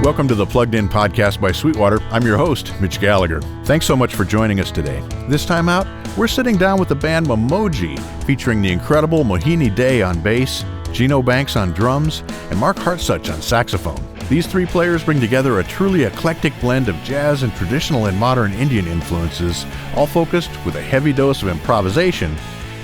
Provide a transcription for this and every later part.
Welcome to the Plugged In podcast by Sweetwater. I'm your host, Mitch Gallagher. Thanks so much for joining us today. This time out, we're sitting down with the band MaMoGi, featuring the incredible Mohini Dey on bass, Gino Banks on drums, and Mark Hartsuch on saxophone. These three players bring together a truly eclectic blend of jazz and traditional and modern Indian influences, all focused with a heavy dose of improvisation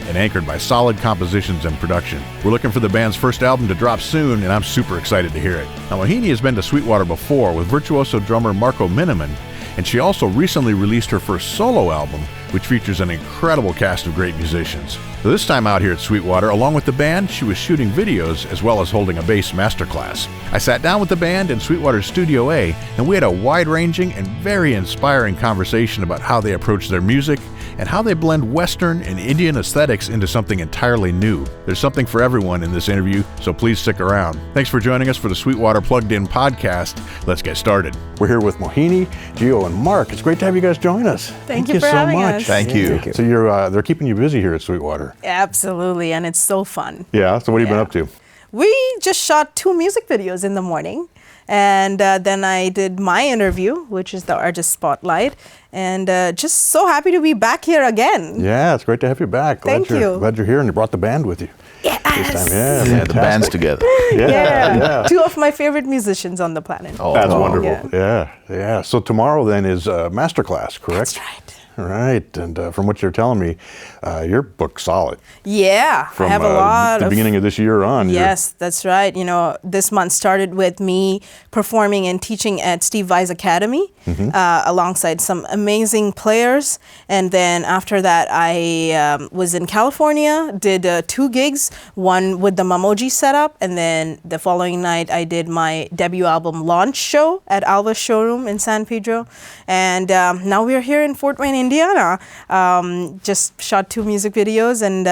and anchored by solid compositions and production. We're looking for the band's first album to drop soon, and I'm super excited to hear it. Now, Mohini has been to Sweetwater before with virtuoso drummer Marco Miniman, and she also recently released her first solo album, which features an incredible cast of great musicians. So this time out here at Sweetwater, along with the band, she was shooting videos as well as holding a bass masterclass. I sat down with the band in Sweetwater's Studio A, and we had a wide-ranging and very inspiring conversation about how they approach their music and how they blend Western and Indian aesthetics into something entirely new. There's something for everyone in this interview, so please stick around. Thanks for joining us for the Sweetwater Plugged In podcast. Let's get started. We're here with Mohini, Gio, and Mark. It's great to have you guys join us. Thank you for having us. Thank you. So they're keeping you busy here at Sweetwater. Absolutely, and it's so fun. Yeah, so what have you been up to? We just shot 2 music videos in the morning. And then I did my interview, which is the Artist Spotlight, and just so happy to be back here again. Yeah, it's great to have you back. Thank you. Glad you're here, and you brought the band with you. Yes. This time. Yeah, the band's together. Yeah. 2 of my favorite musicians on the planet. Oh, that's wonderful. Yeah. So tomorrow then is Masterclass, correct? That's right. Right, and from what you're telling me, you're booked solid. Yeah, From I have a lot the beginning of this year on. Yes, that's right. You know, this month started with me performing and teaching at Steve Vai's Academy alongside some amazing players. And then after that, I was in California, did 2 gigs, one with the MaMoGi setup, and then the following night I did my debut album launch show at Alva's showroom in San Pedro. And now we're here in Fort Wayne, Indiana. Just shot 2 music videos, and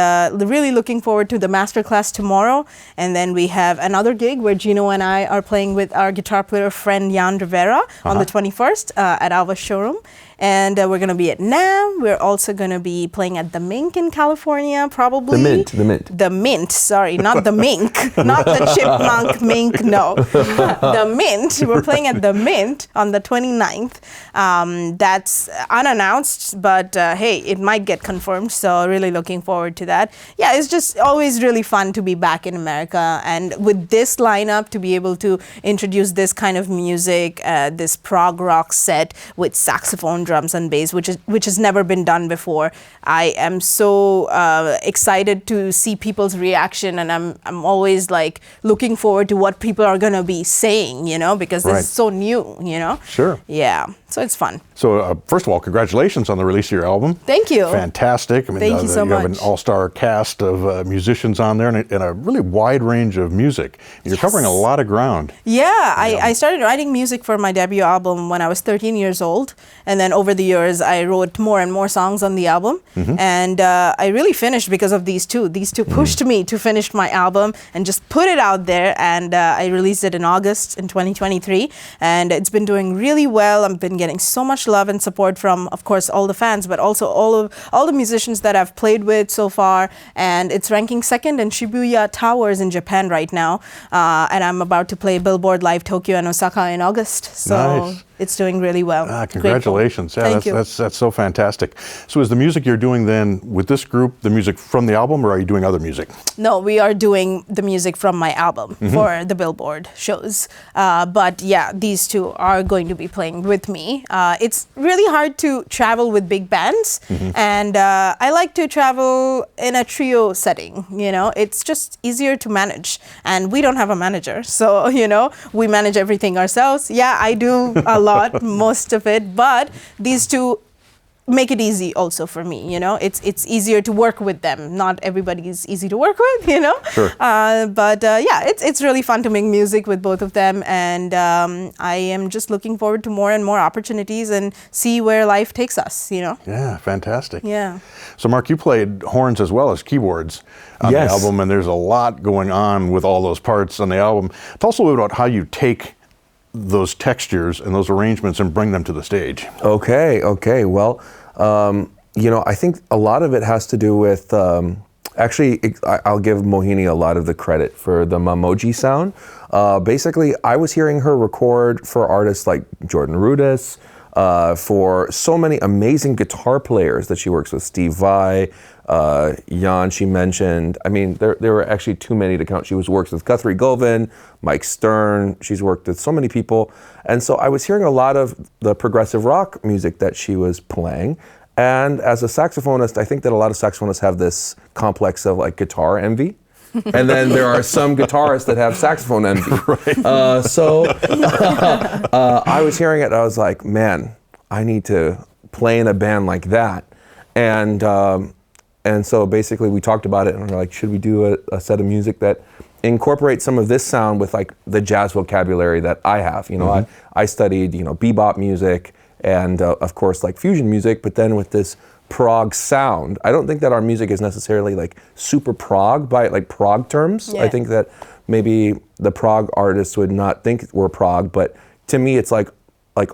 really looking forward to the masterclass tomorrow. And then we have another gig where Gino and I are playing with our guitar player friend Jan Rivera on the 21st at Alva's showroom. And we're going to be at NAMM. We're also going to be playing at the Mink in California, probably. The Mint. The Mint, sorry, not the Mink. Not the chipmunk mink, no. The Mint. We're playing at the Mint on the 29th. That's unannounced, but hey, it might get confirmed, so really looking forward to that. Yeah, it's just always really fun to be back in America, and with this lineup, to be able to introduce this kind of music, this prog rock set with saxophone, drums and bass, which has never been done before. I am so excited to see people's reaction, and I'm always like looking forward to what people are going to be saying, you know, because this is so new, you know. Sure. Yeah, so it's fun. So first of all, congratulations on the release of your album. Thank you. Fantastic. I mean, Thank you so much. You have an all-star cast of musicians on there, and a really wide range of music. You're covering a lot of ground. Yeah, I started writing music for my debut album when I was 13 years old, and then over the years I wrote more and more songs on the album, and I really finished because of these two. These two pushed me to finish my album and just put it out there, and I released it in August in 2023, and it's been doing really well. I've been getting so much love and support from, of course, all the fans, but also all the musicians that I've played with so far, and it's ranking 2nd in Shibuya Towers in Japan right now, and I'm about to play Billboard Live Tokyo and Osaka in August, so it's doing really well. Congratulations. Yeah, Thank you. That's so fantastic. So is the music you're doing then with this group the music from the album, or are you doing other music? No, we are doing the music from my album for the Billboard shows. But yeah, these 2 are going to be playing with me. It's really hard to travel with big bands, and I like to travel in a trio setting, you know. It's just easier to manage, and we don't have a manager, so, you know, we manage everything ourselves. Yeah, I do a lot, most of it, but these 2 make it easy also for me, you know. It's easier to work with them. Not everybody is easy to work with, you know. Sure. But yeah, it's really fun to make music with both of them, and I am just looking forward to more and more opportunities and see where life takes us, you know. Yeah, fantastic. Yeah. So Mark, you played horns as well as keyboards on the album, and there's a lot going on with all those parts on the album. Tell us a little bit about how you take those textures and those arrangements and bring them to the stage. Okay. Well, you know, I think a lot of it has to do with Actually, I'll give Mohini a lot of the credit for the MaMoGi sound. Basically, I was hearing her record for artists like Jordan Rudess, for so many amazing guitar players that she works with, Steve Vai, Jan she mentioned. I mean, there were actually too many to count. She works with Guthrie Govan, Mike Stern. She's worked with so many people. And so I was hearing a lot of the progressive rock music that she was playing. And as a saxophonist, I think that a lot of saxophonists have this complex of like guitar envy. And then there are some guitarists that have saxophone envy. Right. So I was hearing it and I was like, man, I need to play in a band like that. And so basically we talked about it and we're like, should we do a set of music that incorporates some of this sound with like the jazz vocabulary that I have? You know, I studied, you know, bebop music and of course like fusion music, but then with this prog sound. I don't think that our music is necessarily like super prog by like prog terms. Yeah. I think that maybe the prog artists would not think we're prog, but to me it's like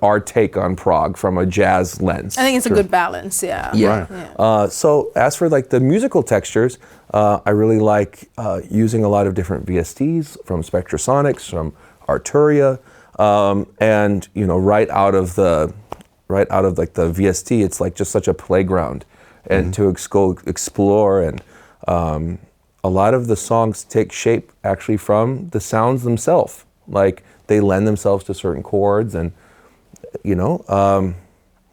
our take on prog from a jazz lens. I think it's a good balance, yeah. Yeah. Right. So as for like the musical textures, I really like using a lot of different VSTs from Spectrasonics, from Arturia, and you know, right out of like the VST, it's like just such a playground and to go explore. And a lot of the songs take shape actually from the sounds themselves. Like they lend themselves to certain chords and, you know,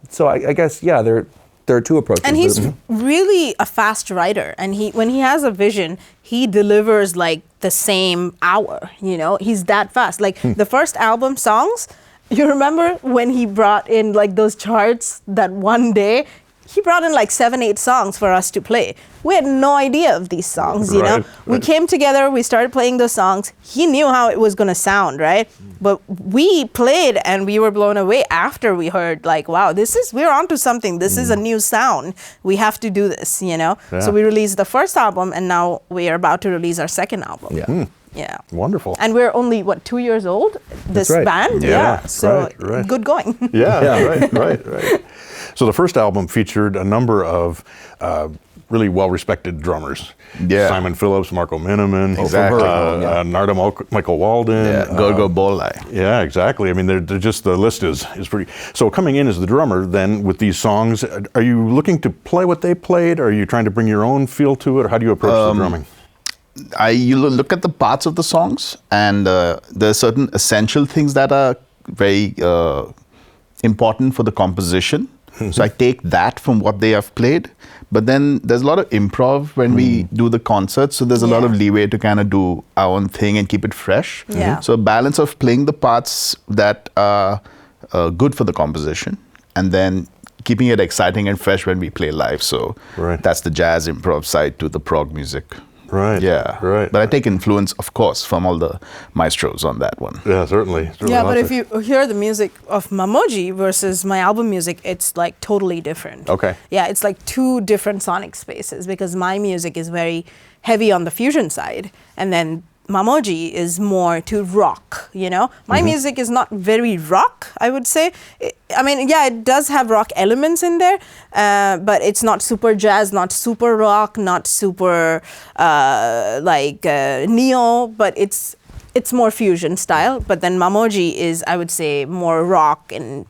so I guess, yeah, there are two approaches. And he's really a fast writer. And when he has a vision, he delivers like the same hour, you know, he's that fast. Like the first album songs, you remember when he brought in like those charts that one day? He brought in like 7-8 songs for us to play. We had no idea of these songs, you know? We came together, we started playing those songs. He knew how it was gonna sound, right? But we played and we were blown away after we heard like, wow, we're onto something. This is a new sound. We have to do this, you know? Yeah. So we released the first album and now we are about to release our second album. Yeah. Yeah. Wonderful. And we're only, 2 years old? This band? Yeah. So good going. Yeah, right. So the first album featured a number of really well-respected drummers. Yeah. Simon Phillips, Marco Miniman, exactly. Narda Michael Walden. Gogo Bolai. Yeah, exactly. I mean, they're just the list is pretty. So coming in as the drummer then with these songs, are you looking to play what they played? Or are you trying to bring your own feel to it? Or how do you approach the drumming? You look at the parts of the songs, and there are certain essential things that are very important for the composition. So I take that from what they have played, but then there's a lot of improv when we do the concerts, so there's a lot of leeway to kind of do our own thing and keep it fresh. Yeah. So a balance of playing the parts that are good for the composition, and then keeping it exciting and fresh when we play live. So that's the jazz improv side to the prog music. Right. Yeah. Right. But I take influence, of course, from all the maestros on that one. Yeah, certainly. Yeah, but if you hear the music of MaMoGi versus my album music, it's like totally different. Okay. Yeah, it's like two different sonic spaces because my music is very heavy on the fusion side, and then MaMoGi is more to rock, you know? My music is not very rock, I would say. It does have rock elements in there, but it's not super jazz, not super rock, not super neo, but it's more fusion style. But then MaMoGi is, I would say, more rock and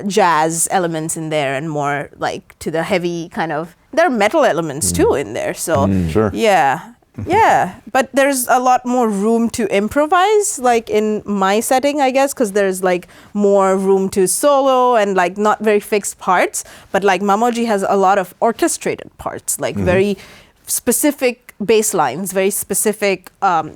jazz elements in there and more like to the heavy kind of, there are metal elements too in there. So, yeah. Yeah, but there's a lot more room to improvise, like in my setting, I guess, because there's like more room to solo and like not very fixed parts. But like MaMoGi has a lot of orchestrated parts, like very specific bass lines, very specific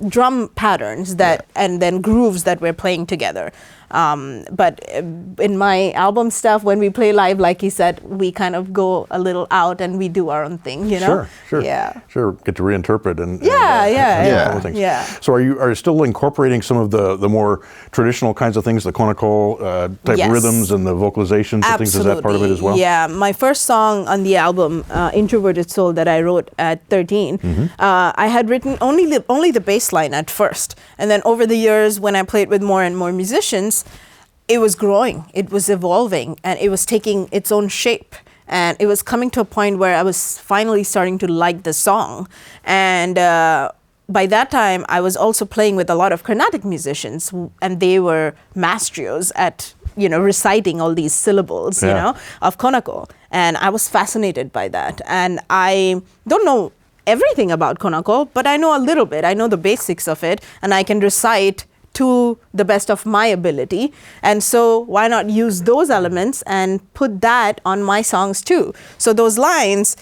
drum patterns that, and then grooves that we're playing together. But in my album stuff, when we play live, like you said, we kind of go a little out and we do our own thing, you know? Sure. Yeah. Sure. Get to reinterpret and things. Yeah. So are you still incorporating some of the more traditional kinds of things, the conical type rhythms and the vocalizations and things? Is that part of it as well? Yeah. My first song on the album, Introverted Soul, that I wrote at 13, I had written only the bass line at first. And then over the years, when I played with more and more musicians, it was growing, it was evolving, and it was taking its own shape. And it was coming to a point where I was finally starting to like the song. And by that time, I was also playing with a lot of Carnatic musicians, and they were maestros at, reciting all these syllables, of konako. And I was fascinated by that. And I don't know everything about konako, but I know a little bit. I know the basics of it, and I can recite to the best of my ability. And so why not use those elements and put that on my songs too? So those lines,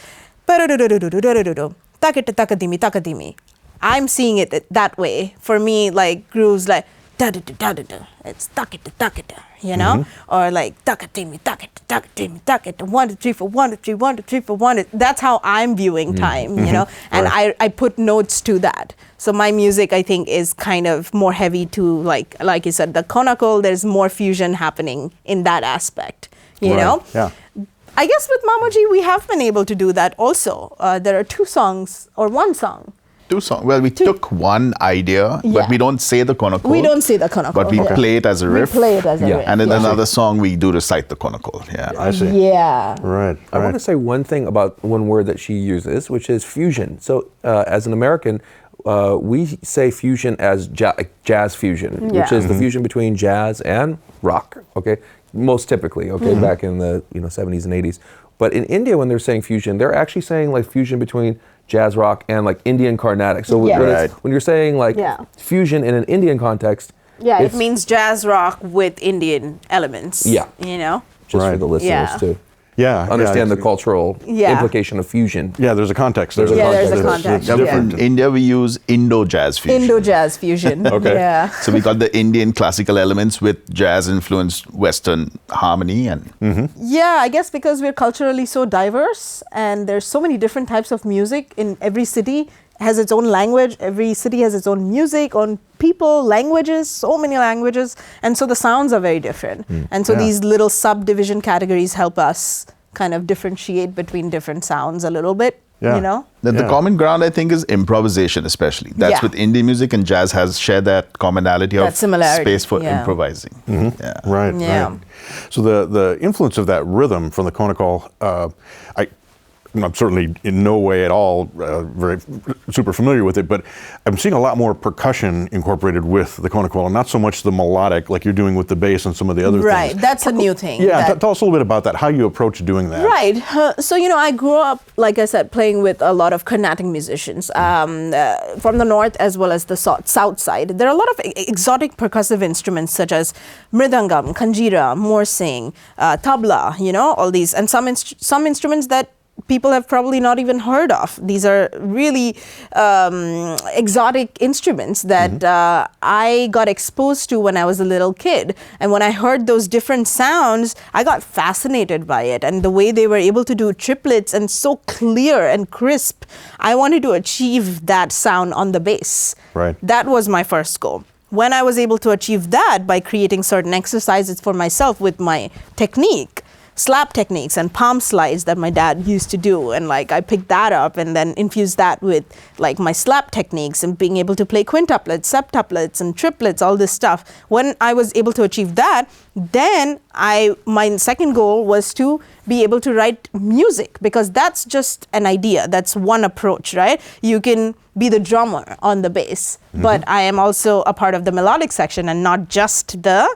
I'm seeing it that way. For me, like grooves like da da da da da, it's or like takatimi, 1 2 3 4 1 2 3 1 2 3 4 1. That's how I'm viewing time, and I put notes to that. So my music, I think, is kind of more heavy to like you said, the konako. There's more fusion happening in that aspect, you know. Yeah. I guess with MaMoGi, we have been able to do that also. There are 2 songs or 1 song. 2 songs. Well, we took one idea, but we don't say the konako. We don't say the konako. But we play it as a riff. We play it as a riff. And in another song, we do recite the konako. Yeah. I see. Yeah. Right. I want to say one thing about one word that she uses, which is fusion. So as an American, we say fusion as jazz fusion, which is the fusion between jazz and rock, okay? Most typically, okay, back in the 70s and 80s. But in India, when they're saying fusion, they're actually saying like fusion between jazz rock and like Indian Carnatic. So when you're saying like fusion in an Indian context, it means jazz rock with Indian elements. Yeah. Just for the listeners to understand the cultural implication of fusion. Yeah, there's a context. There's a context. It's different. In India, we use Indo-jazz fusion. Indo-jazz fusion. Okay. Yeah. So we got the Indian classical elements with jazz-influenced Western harmony. And Yeah, I guess because we're culturally so diverse and there's so many different types of music in every city. Has its own language. Every city has its own music, own people, languages, so many languages. And so the sounds are very different. And so these little subdivision categories help us kind of differentiate between different sounds a little bit, The common ground, I think, is improvisation, especially. That's with Indian music, and jazz has shared that commonality of similarity. space for improvising. Yeah. Right. So the influence of that rhythm from the konako, I'm certainly in no way at all very super familiar with it, but I'm seeing a lot more percussion incorporated with the konako, and not so much the melodic like you're doing with the bass and some of the other things. Right, that's a new thing. Yeah, tell us a little bit about that, how you approach doing that. Right. So, I grew up, like I said, playing with a lot of Carnatic musicians from the north as well as the south side. There are a lot of exotic percussive instruments such as mridangam, kanjira, morsing, tabla, all these, and some instruments that people have probably not even heard of. These are really exotic instruments that I got exposed to when I was a little kid. And when I heard those different sounds, I got fascinated by it. And the way they were able to do triplets and so clear and crisp, I wanted to achieve that sound on the bass. Right. That was my first goal. When I was able to achieve that by creating certain exercises for myself with my technique, slap techniques and palm slides that my dad used to do, and like I picked that up and then infused that with like my slap techniques and being able to play quintuplets, septuplets and triplets, all this stuff. When I was able to achieve that, then my second goal was to be able to write music, because that's just an idea. That's one approach, right? You can be the drummer on the bass, but I am also a part of the melodic section and not just the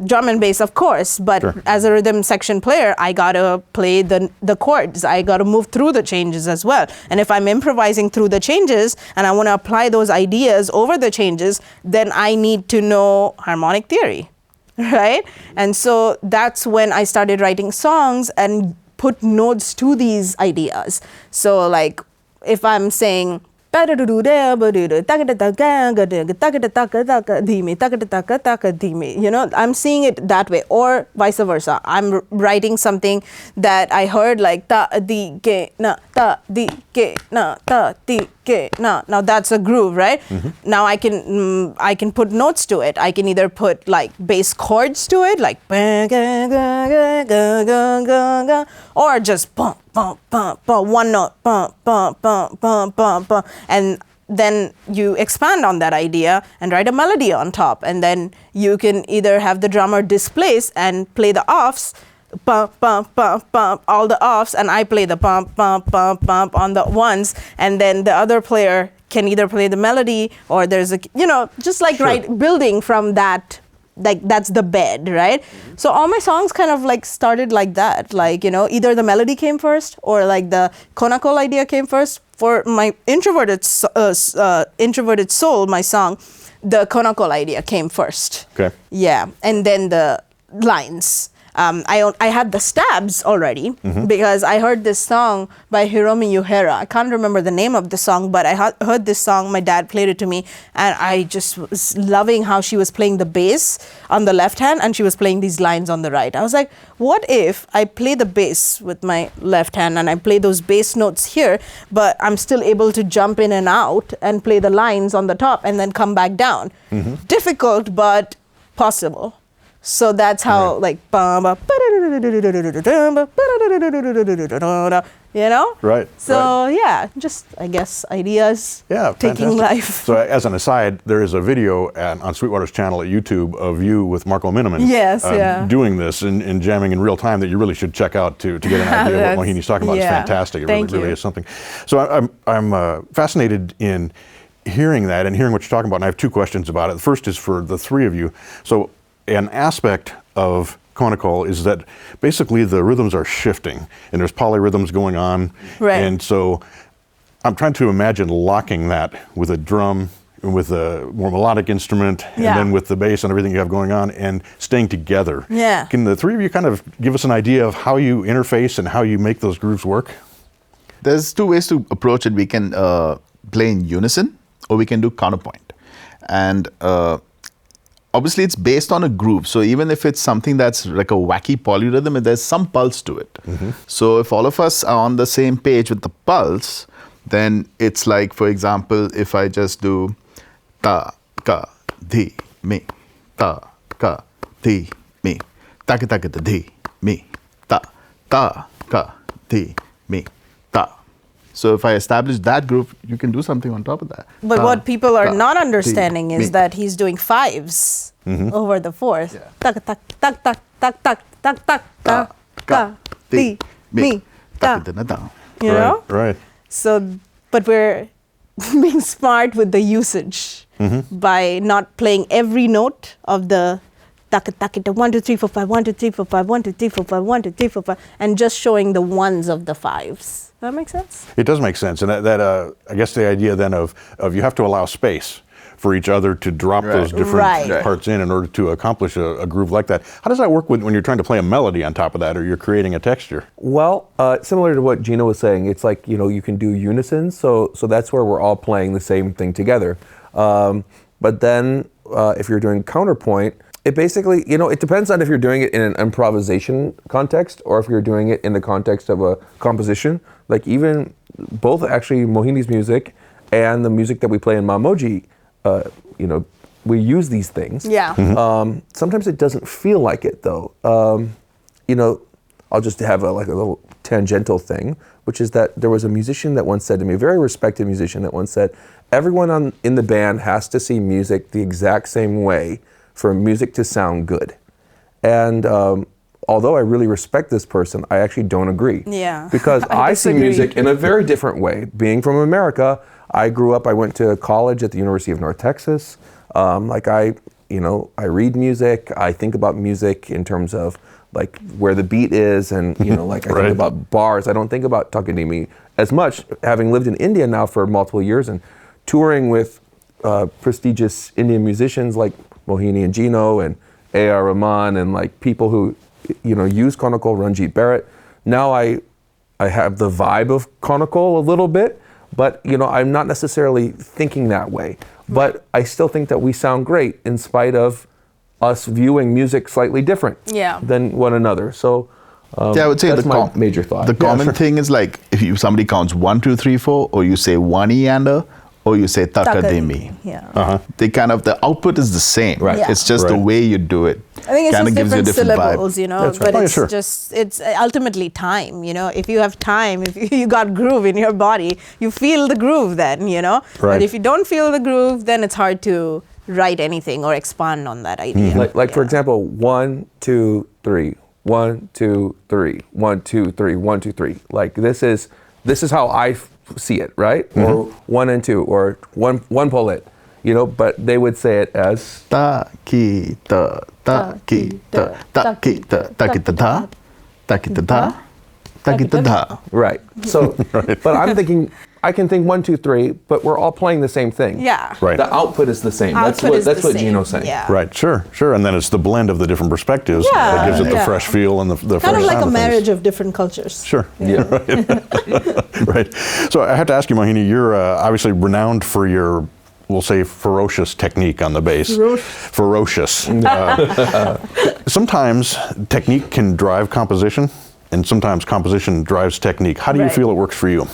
drum and bass, of course, but as a rhythm section player, I gotta play the chords. I gotta move through the changes as well. And if I'm improvising through the changes and I want to apply those ideas over the changes, then I need to know harmonic theory, right? And so that's when I started writing songs and put notes to these ideas. So like if I'm saying I'm seeing it that way, or vice versa. I'm writing something that I heard like ta di ke na ta di ke na ta di ke na. Now that's a groove, right? Now I can put notes to it. I can either put like bass chords to it, like or just bump, bump, bump, bump, one note, bump, bump, bump, bump, bump, bump, and then you expand on that idea and write a melody on top, and then you can either have the drummer displace and play the offs bump, bump, bump, bump, all the offs, and I play the bump, bump, bump, bump on the ones, and then the other player can either play the melody or there's a, just like building from that, like that's the bed, right? So all my songs kind of like started like that, like, either the melody came first or like the conical idea came first. For my introverted soul, my song, the conical idea came first. Okay. Yeah, and then the lines. I had the stabs already because I heard this song by Hiromi Yuhara. I can't remember the name of the song, but I heard this song. My dad played it to me, and I just was loving how she was playing the bass on the left hand and she was playing these lines on the right. I was like, what if I play the bass with my left hand and I play those bass notes here, but I'm still able to jump in and out and play the lines on the top and then come back down. Difficult, but possible. So that's how, like, Right. So, yeah, just, I guess, ideas, taking fantastic. life. So as an aside, there is a video on Sweetwater's channel at YouTube of you with Marco Miniman doing this and jamming in real time that you really should check out to get an idea of what Mohini's talking about. It's fantastic. It really is something. So I'm fascinated in hearing that and hearing what you're talking about, and I have two questions about it. The first is for the three of you. So an aspect of conical is that basically the rhythms are shifting and there's polyrhythms going on. Right. And so I'm trying to imagine locking that with a drum, with a more melodic instrument, and then with the bass and everything you have going on and staying together. Yeah. Can the three of you kind of give us an idea of how you interface and how you make those grooves work? There's two ways to approach it. We can play in unison or we can do counterpoint. And obviously, it's based on a groove. So even if it's something that's like a wacky polyrhythm, there's some pulse to it. So if all of us are on the same page with the pulse, then it's like, for example, if I just do ta, ka, di, mi, ta, ka, di, mi, ta, ka, da, di, mi, ta, ka, di, mi, ta. So if I establish that groove, you can do something on top of that. But what people are not understanding is that he's doing fives over the fourth. Tak, tak, tak, tak, tak, tak, tak, tak, ta, ka, di, mi, ta. You know? Right. So, but we're being smart with the usage by not playing every note of the 1, 2, 3, 4, 5, 1, 2, 3, 4, 5, 1, 2, 3, 4, 5, 1, 2, 3, 4, 5, and just showing the ones of the fives. Does that make sense? It does make sense. And that I guess the idea then of you have to allow space for each other to drop those different parts in order to accomplish a groove like that. How does that work when you're trying to play a melody on top of that or you're creating a texture? Well, similar to what Gino was saying, it's like, you can do unison, so that's where we're all playing the same thing together. But then if you're doing counterpoint, it basically, it depends on if you're doing it in an improvisation context or if you're doing it in the context of a composition. Like even both actually Mohini's music and the music that we play in MaMoGi, we use these things. Yeah. Sometimes it doesn't feel like it though. I'll just have a little tangential thing, which is that there was a musician that once said to me, a very respected musician that once said, everyone in the band has to see music the exact same way for music to sound good. And although I really respect this person, I actually don't agree. Yeah. Because I see music in a very different way. Being from America, I went to college at the University of North Texas. I read music, I think about music in terms of like where the beat is and, I think about bars. I don't think about Takadimi as much, having lived in India now for multiple years and touring with prestigious Indian musicians like Mohini and Gino and A.R. Rahman and like people who, use conical, Ranjit Barrett. Now I have the vibe of conical a little bit, but I'm not necessarily thinking that way. But I still think that we sound great in spite of us viewing music slightly different than one another. So I would say that's my major thought. The common thing is like if somebody counts 1, 2, 3, 4, or you say one eander, or you say takadimi. Yeah. The output is the same. Right. Yeah. It's just the way you do it. I think it's just different syllables, That's but right. it's ultimately time, If you have time, if you got groove in your body, you feel the groove then, Right. But if you don't feel the groove, then it's hard to write anything or expand on that idea. For example, 1, 2, 3. 1, 2, 3, 1, 2, 3, 1, 2, 3. Like this is how I see it, right? Or 1 and 2, or one pull it, but they would say it as ta ki ta ta ki ta ta ki ta ta ki ta ta ta ki ta ta ta ki ta ta. Right. So, but I'm thinking, I can think 1, 2, 3, but we're all playing the same thing. Yeah. Right. The output is the same. That's Output is what the same. Gino's saying. Yeah. Right, sure. And then it's the blend of the different perspectives that gives it the fresh feel and the fresh Kind of like sound a of marriage things. of different cultures. Sure. Yeah. Right. So I have to ask you, Mohini, you're obviously renowned for your, we'll say, ferocious technique on the bass. Ferocious. Sometimes technique can drive composition, and sometimes composition drives technique. How do you Right. feel it works for you?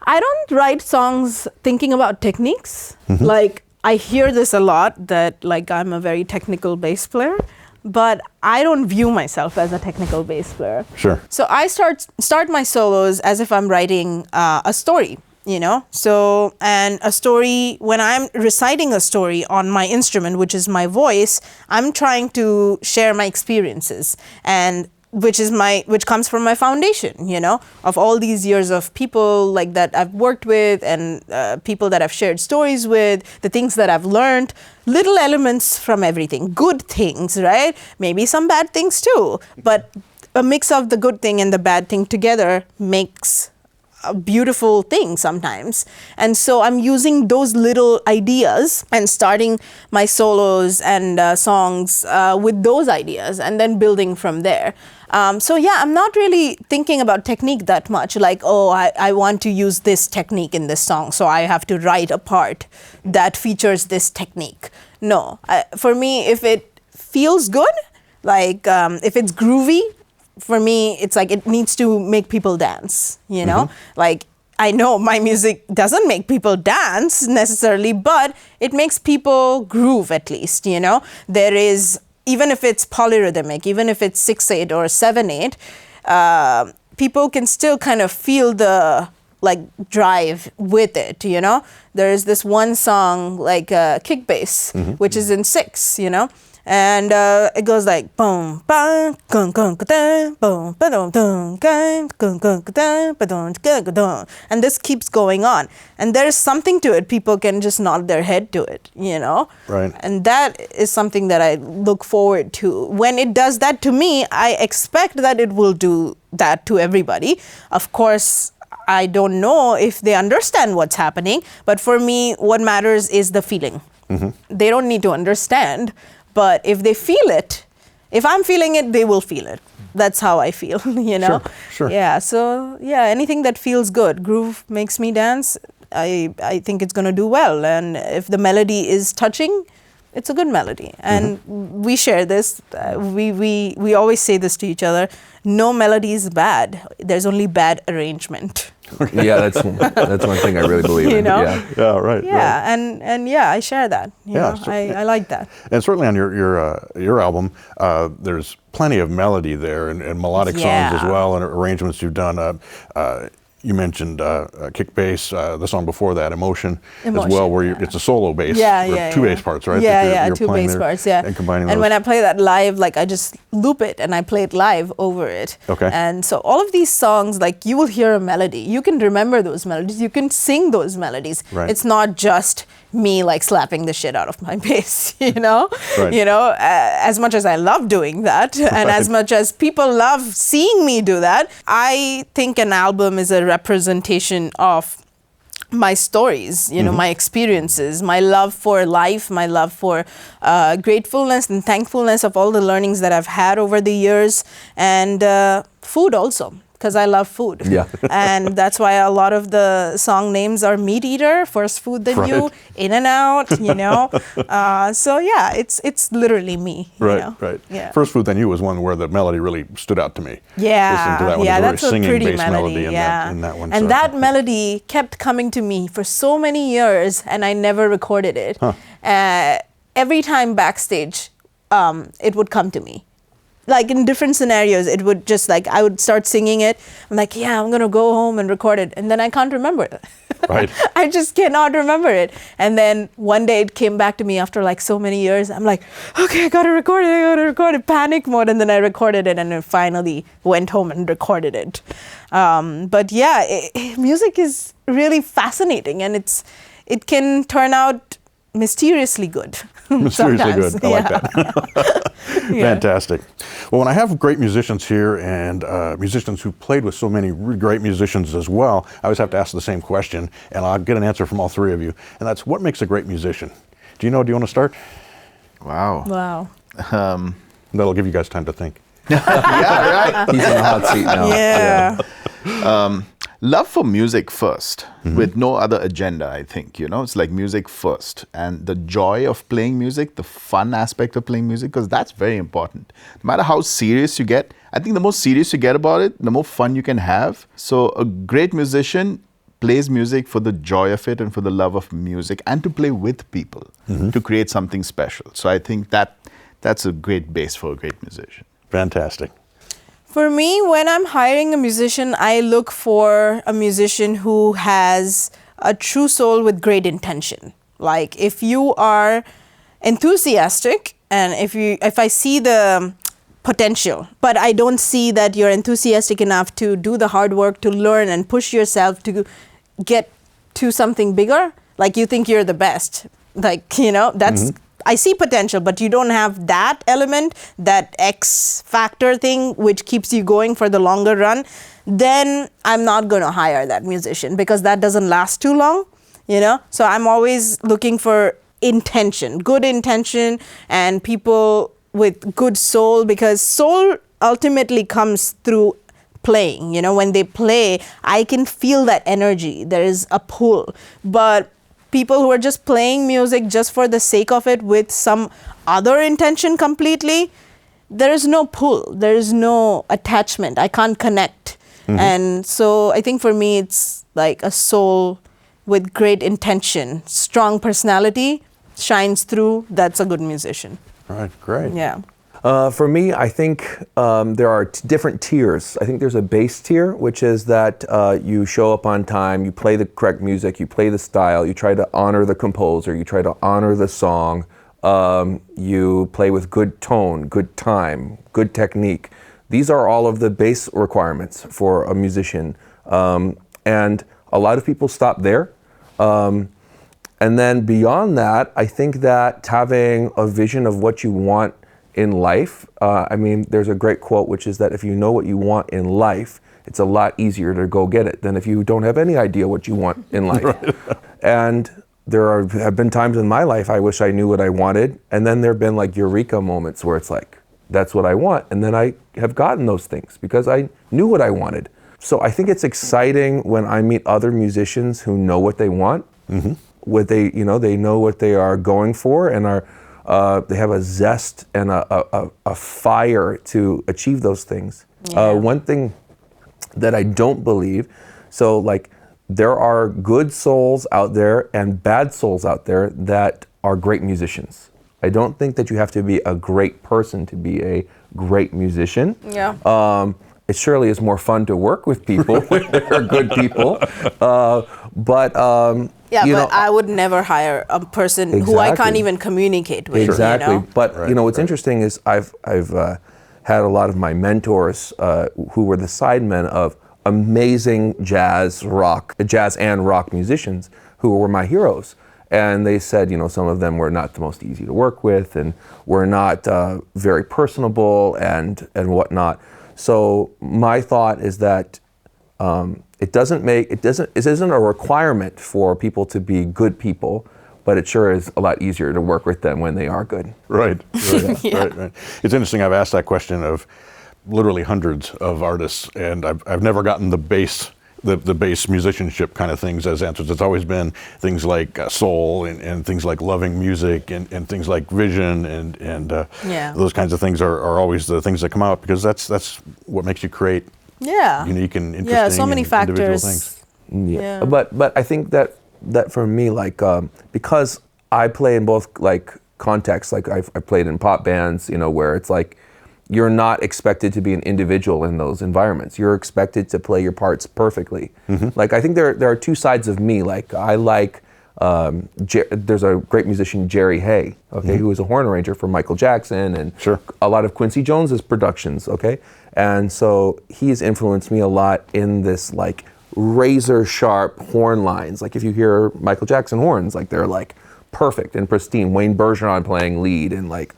I don't write songs thinking about techniques. Like, I hear this a lot, that like I'm a very technical bass player, but I don't view myself as a technical bass player. Sure. So I start my solos as if I'm writing a story, So, and a story, when I'm reciting a story on my instrument, which is my voice, I'm trying to share my experiences, and which comes from my foundation, of all these years of people like that I've worked with, and people that I've shared stories with, the things that I've learned, little elements from everything, good things, right? Maybe some bad things too, but a mix of the good thing and the bad thing together makes a beautiful thing sometimes. And so I'm using those little ideas and starting my solos and songs with those ideas, and then building from there. So yeah, I'm not really thinking about technique that much, like, I want to use this technique in this song, so I have to write a part that features this technique. No, for me, if it feels good, like if it's groovy, for me, it's like it needs to make people dance, Like, I know my music doesn't make people dance necessarily, but it makes people groove at least, There is, even if it's polyrhythmic, even if it's 6/8 or 7/8, people can still kind of feel the like drive with it, There is this one song, like kick bass, which is in 6, And it goes like boom, bang, gung, gung, ga, boom, ba-dum, dum, gang, gung, gung, ga, ba-dum, ga, ga, dum. And this keeps going on. And there's something to it. People can just nod their head to it, Right. And that is something that I look forward to. When it does that to me, I expect that it will do that to everybody. Of course, I don't know if they understand what's happening, but for me, what matters is the feeling. They don't need to understand. But if they feel it, if I'm feeling it, they will feel it. That's how I feel, Sure. Yeah, so yeah, anything that feels good. Groove makes me dance. I think it's going to do well. And if the melody is touching, it's a good melody. And we share this. We always say this to each other. No melody is bad. There's only bad arrangement. Yeah, that's one thing I really believe in. Yeah. Yeah, right. Yeah, right. and yeah, I share that. So- I like that. And certainly on your album, there's plenty of melody there and melodic songs as well, and arrangements you've done. You mentioned kick bass, the song before that, Emotion as well, where it's a solo bass, two bass parts, right? Yeah, two bass parts, and combining those. And when I play that live, like I just loop it and I play it live over it. Okay. And so all of these songs, like you will hear a melody. You can remember those melodies. You can sing those melodies. Right. It's not just me like slapping the shit out of my bass, Right. As much as I love doing that, and as much as people love seeing me do that, I think an album is a representation of my stories, my experiences, my love for life, my love for gratefulness and thankfulness of all the learnings that I've had over the years, and food also, because I love food. Yeah. And that's why a lot of the song names are Meat Eater, First Food Than You, In and Out, So yeah, it's literally me. Right, right. Yeah. First Food Than You was one where the melody really stood out to me. Yeah, Listening to that one, yeah, there's that's a a singing pretty bass melody. in Yeah, that one. and so- that melody kept coming to me for so many years, and I never recorded it. Every time backstage, it would come to me. Like in different scenarios, it would just like, I would start singing it. I'm like, yeah, I'm going to go home and record it. And then I can't remember it. Right. I just cannot remember it. And then one day it came back to me after like so many years. I'm like, okay, I gotta record it, panic mode. And then I recorded it and then finally went home and recorded it. But yeah, music is really fascinating, and it can turn out mysteriously good. Mysteriously sometimes. good. I like that. Fantastic. Well, when I have great musicians here and musicians who played with so many great musicians as well, I always have to ask the same question, and I'll get an answer from all three of you. And that's, what makes a great musician? Gino, do you want to start? Wow. Wow. That'll give you guys time to think. Yeah, right. He's in the hot seat now. Yeah. Love for music first, with no other agenda, I think. It's like music first. And the joy of playing music, the fun aspect of playing music, because that's very important. No matter how serious you get, I think the more serious you get about it, the more fun you can have. So a great musician plays music for the joy of it and for the love of music, and to play with people, to create something special. So I think that's a great base for a great musician. Fantastic. For me, when I'm hiring a musician, I look for a musician who has a true soul with great intention. Like, if you are enthusiastic, and if I see the potential, but I don't see that you're enthusiastic enough to do the hard work to learn and push yourself to get to something bigger, like you think you're the best, like, that's I see potential, but you don't have that element, that X factor thing, which keeps you going for the longer run, then I'm not going to hire that musician, because that doesn't last too long, So I'm always looking for good intention, and people with good soul, because soul ultimately comes through playing. When they play, I can feel that energy. There is a pull. But people who are just playing music just for the sake of it with some other intention completely, there is no pull. There is no attachment. I can't connect. And so I think for me, it's like a soul with great intention, strong personality, shines through. That's a good musician. All right, great. Yeah. For me, I think there are different tiers. I think there's a base tier, which is that you show up on time, you play the correct music, you play the style, you try to honor the composer, you try to honor the song, you play with good tone, good time, good technique. These are all of the base requirements for a musician. And a lot of people stop there. And then beyond that, I think that having a vision of what you want in life, there's a great quote, which is that if you know what you want in life, it's a lot easier to go get it than if you don't have any idea what you want in life. Right. And there have been times in my life I wish I knew what I wanted, and then there have been like eureka moments where it's like, that's what I want, and then I have gotten those things because I knew what I wanted. So I think it's exciting when I meet other musicians who know what they want, what they know what they are going for, and they have a zest and a fire to achieve those things. Yeah. One thing that I don't believe, so like there are good souls out there and bad souls out there that are great musicians. I don't think that you have to be a great person to be a great musician. Yeah. It surely is more fun to work with people when they're good people. But I would never hire a person who I can't even communicate with. Exactly. But Right, what's interesting is I've had a lot of my mentors who were the sidemen of amazing jazz and rock musicians who were my heroes. And they said, some of them were not the most easy to work with and were not very personable and whatnot. So my thought is that it isn't a requirement for people to be good people, but it sure is a lot easier to work with them when they are good. Right. Yeah. Right. It's interesting. I've asked that question of literally hundreds of artists, and I've never gotten the bass musicianship kind of things as answers. It's always been things like soul and things like loving music and things like vision and those kinds of things are always the things that come out, because that's what makes you create unique and interesting so many and individual factors. things. Yeah. But I think that for me, like because I play in both like contexts, like I've played in pop bands, where it's like you're not expected to be an individual in those environments. You're expected to play your parts perfectly. Like, I think there are two sides of me. Like, I like, there's a great musician, Jerry Hay, okay, who was a horn arranger for Michael Jackson and a lot of Quincy Jones's productions, okay? And so he's influenced me a lot in this, like, razor sharp horn lines. Like, if you hear Michael Jackson horns, like, they're like perfect and pristine. Wayne Bergeron playing lead, and like,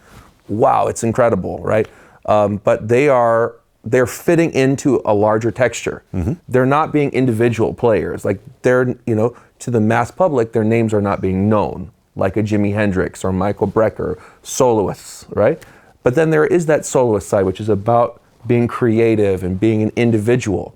wow, it's incredible, right? But they're fitting into a larger texture. They're not being individual players. Like, they're, you know, to the mass public, their names are not being known, like a Jimi Hendrix or Michael Brecker, soloists, right? But then there is that soloist side, which is about being creative and being an individual.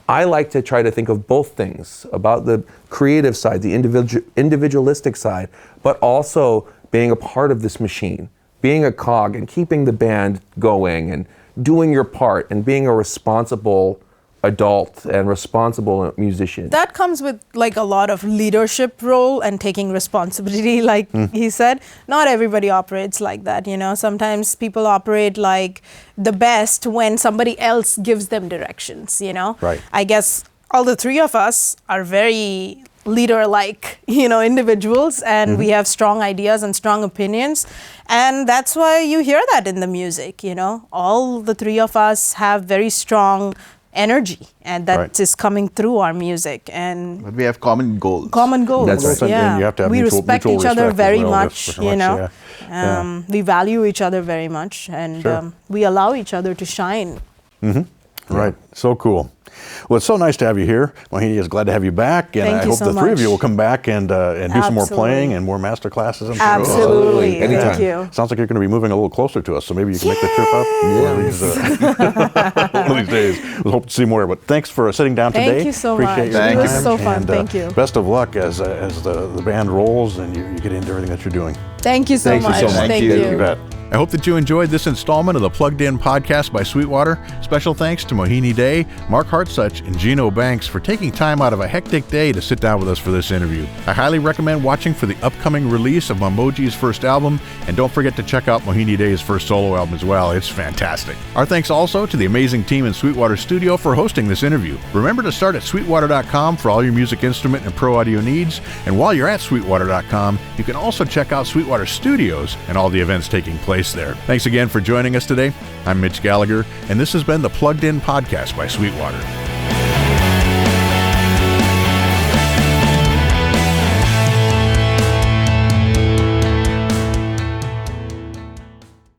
I like to try to think of both things, about the creative side, the individualistic side, but also being a part of this machine, being a cog and keeping the band going and doing your part and being a responsible adult and responsible musician. That comes with like a lot of leadership role and taking responsibility, like he said. Not everybody operates like that, you know. Sometimes people operate like the best when somebody else gives them directions, you know. Right. I guess all the three of us are very leader-like, you know, individuals, and we have strong ideas and strong opinions, and that's why you hear that in the music, you know. All the three of us have very strong energy, and that is coming through our music. And But we have common goals. That's right. Yeah. And you have to have we respect each other respect very as well, much, you know. We value each other very much, and we allow each other to shine. Right. So cool. Well, it's so nice to have you here. Mohini is glad to have you back, and Thank I you hope so the three of you much. will come back and do some more Absolutely. playing and more master classes. I'm sure. Absolutely. Anytime. Thank you. Sounds like you're going to be moving a little closer to us, so maybe you can make the trip up one of these days. We'll hope to see more. But thanks for sitting down today. Thank you so Appreciate much. your Thank It you. was so fun. And, Thank you. Best of luck as the band rolls and you get into everything that you're doing. Thank you so Thank you much. so much. Thank you. you. You bet. I hope that you enjoyed this installment of the Plugged In podcast by Sweetwater. Special thanks to Mohini Dey, Mark Hartsuch, and Gino Banks for taking time out of a hectic day to sit down with us for this interview. I highly recommend watching for the upcoming release of MaMoGi's first album, and don't forget to check out Mohini Dey's first solo album as well. It's fantastic. Our thanks also to the amazing team in Sweetwater Studio for hosting this interview. Remember to start at sweetwater.com for all your music instrument and pro audio needs, and while you're at sweetwater.com, you can also check out Sweetwater Studios and all the events taking place there. Thanks again for joining us today. I'm Mitch Gallagher, and this has been the Plugged In podcast by Sweetwater.